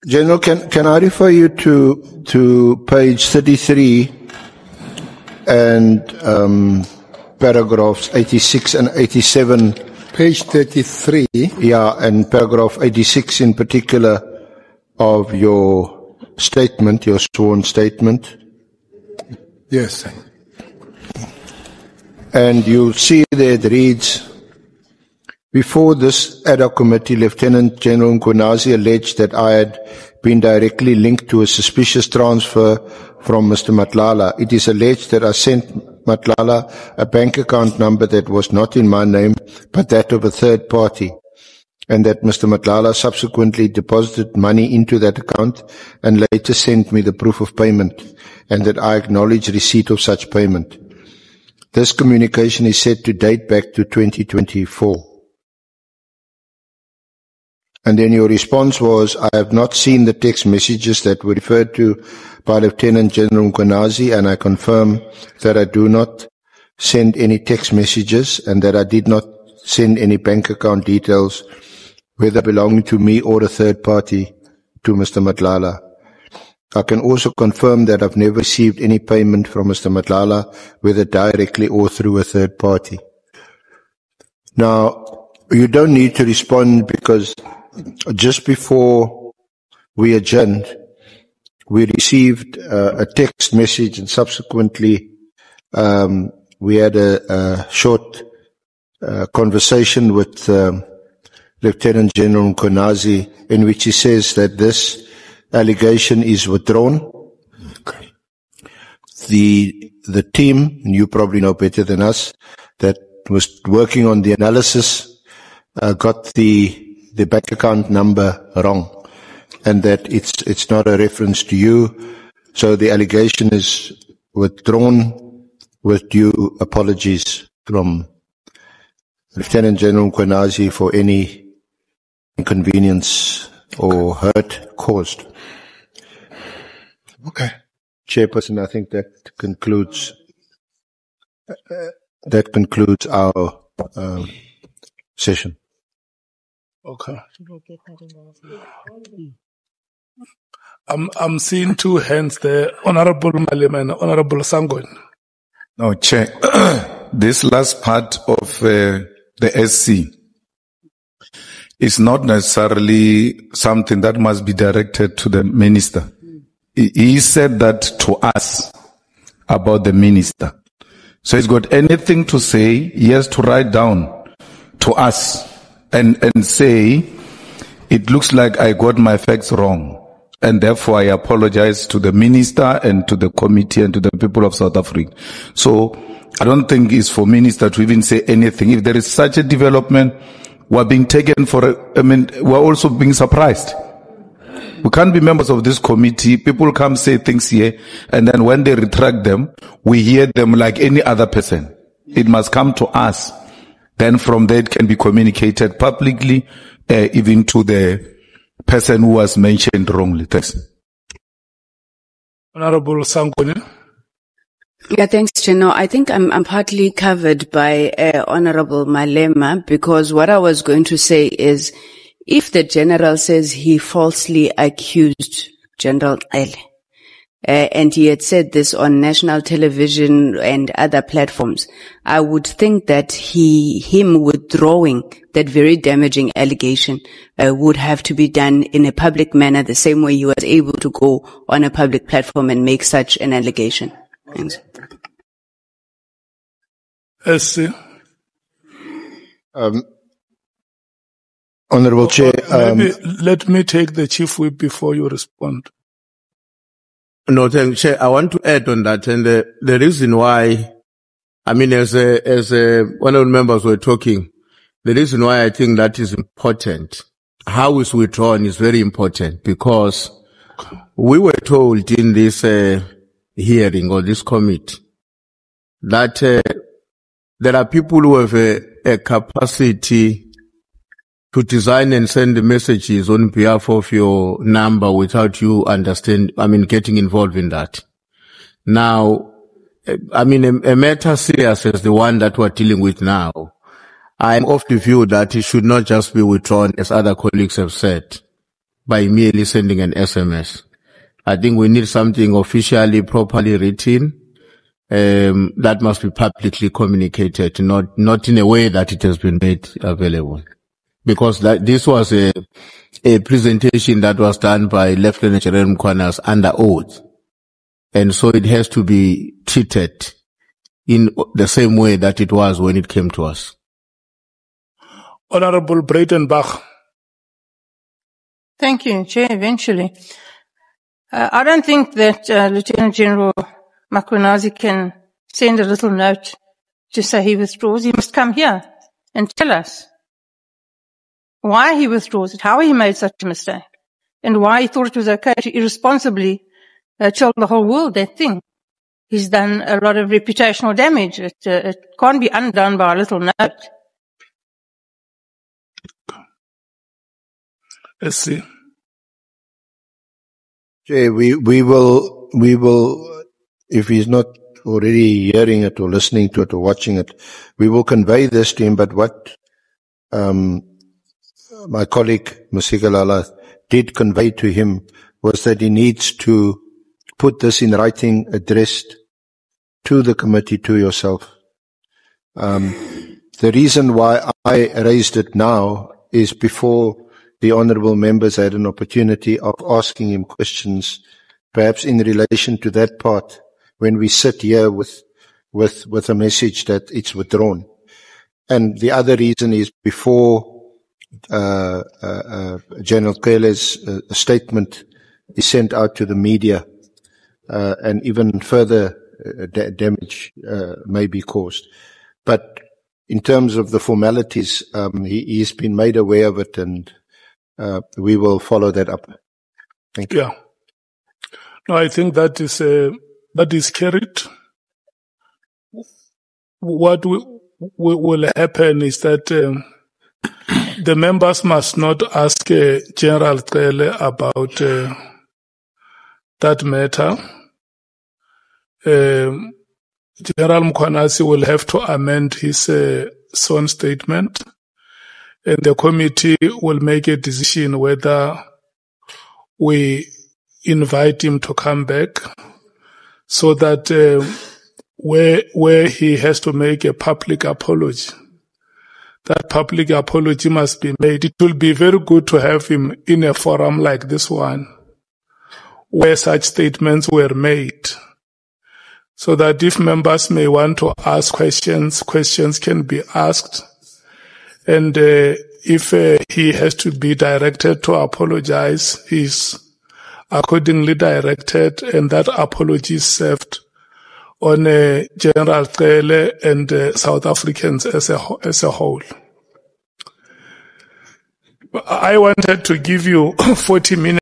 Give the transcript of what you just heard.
General, can I refer you to page 33 and paragraphs 86 and 87? Page 33? Yeah, and paragraph 86 in particular of your statement, your sworn statement. Yes. And you'll see there it reads, before this ad hoc committee, Lieutenant General Mkhwanazi alleged that I had been directly linked to a suspicious transfer from Mr. Nhlanhla. It is alleged that I sent Nhlanhla a bank account number that was not in my name, but that of a third party, and that Mr. Nhlanhla subsequently deposited money into that account and later sent me the proof of payment, and that I acknowledge receipt of such payment. This communication is said to date back to 2024. And then your response was, I have not seen the text messages that were referred to by Lieutenant General Mkhwanazi, and I confirm that I do not send any text messages and that I did not send any bank account details, whether belonging to me or a third party, to Mr. Nhlanhla. I can also confirm that I've never received any payment from Mr. Nhlanhla, whether directly or through a third party. Now, you don't need to respond, because just before we adjourned, we received a text message, and subsequently we had a short conversation with Lieutenant General Mkhwanazi, in which he says that this allegation is withdrawn. Okay. The team, and you probably know better than us, that was working on the analysis got the bank account number wrong, and that it's not a reference to you. So the allegation is withdrawn with due apologies from Lieutenant General Mkhwanazi for any inconvenience or hurt caused. Okay. Chairperson, I think that concludes our session. Okay. I'm seeing two hands there, Honorable Malema and Honorable Sangon. No, Chair. This last part of the SC is not necessarily something that must be directed to the minister. He said that to us about the minister. So he's got anything to say, he has to write down to us and say, it looks like I got my facts wrong, and therefore I apologize to the minister and to the committee and to the people of South Africa. So I don't think it's for minister to even say anything. If there is such a development, we're being taken for, we're also being surprised. We can't be members of this committee. People come say things here, and then when they retract them, we hear them like any other person. It must come to us. Then from there it can be communicated publicly, even to the person who was mentioned wrongly. Thanks. Honorable Sangoni. Yeah, thanks, Chair. No, I think I'm partly covered by Honorable Malema, because what I was going to say is, if the general says he falsely accused General Cele, and he had said this on national television and other platforms, I would think that him withdrawing that very damaging allegation would have to be done in a public manner, the same way he was able to go on a public platform and make such an allegation. Thanks. SC. Honorable Chair. Maybe let me take the Chief Whip before you respond. No, thank you, Chair. I want to add on that, and the reason why, as one of the members were talking, the reason why I think that is important, how it's withdrawn is very important, because we were told in this hearing or this committee that there are people who have a capacity to design and send messages on behalf of your number without you getting involved in that. Now, a matter serious as the one that we're dealing with now, I'm of the view that it should not just be withdrawn, as other colleagues have said, by merely sending an SMS. I think we need something officially, properly written, that must be publicly communicated, not in a way that it has been made available. Because this was a presentation that was done by Lieutenant General Mkhwanazi under oath. And so it has to be treated in the same way that it was when it came to us. Honorable Breitenbach. Thank you, Chair, eventually. I don't think that Lieutenant General Mkhwanazi can send a little note to say he withdraws. He must come here and tell us why he withdraws it, how he made such a mistake, and why he thought it was okay to irresponsibly tell the whole world that thing. He's done a lot of reputational damage. It can't be undone by a little note. Let's see. Jay, we will, if he's not already hearing it or listening to it or watching it, we will convey this to him. But what my colleague, Nhlanhla, did convey to him was that he needs to put this in writing, addressed to the committee, to yourself. The reason why I raised it now is before the honourable members had an opportunity of asking him questions, perhaps in relation to that part, when we sit here with a message that it's withdrawn. And the other reason is before General Cele's statement is sent out to the media, and even further damage may be caused. But in terms of the formalities, he's been made aware of it, and we will follow that up. Thank you. Yeah. No, I think that is carried. What will happen is that the members must not ask General Cele about that matter. General Mkhwanazi will have to amend his sworn statement, and the committee will make a decision whether we invite him to come back, so that where he has to make a public apology, that public apology must be made. It will be very good to have him in a forum like this one, where such statements were made, so that if members may want to ask questions can be asked. And if he has to be directed to apologize, he's accordingly directed, and that apology is served on General Cele and South Africans as a whole. I wanted to give you 40 minutes.